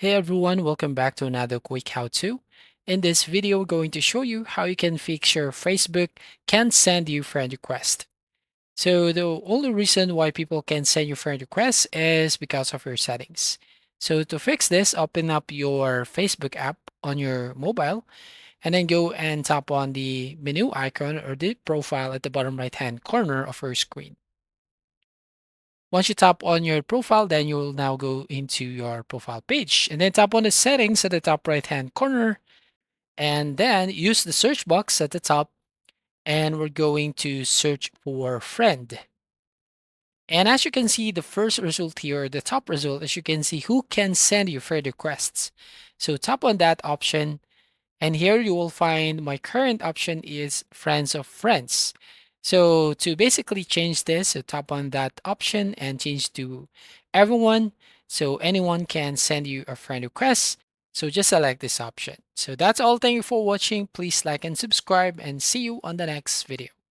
Hey everyone, welcome back to another quick how-to. In this video, we're going to show you how you can fix your Facebook can't send you friend request. So the only reason why people can send you friend requests is because of your settings. So to fix this, open up your Facebook app on your mobile and then go and tap on the menu icon or the profile at the bottom right hand corner of your screen. Once you tap on your profile, then you will now go into your profile page and then tap on the settings at the top right hand corner and then use the search box at the top and we're going to search for friend. And as you can see, the first result here, the top result, as you can see, who can send you friend requests. So tap on that option and here you will find my current option is friends of friends. So to basically change this, so tap on that option and change to everyone. So anyone can send you a friend request. So just select this option. So that's all. Thank you for watching. Please like and subscribe and see you on the next video.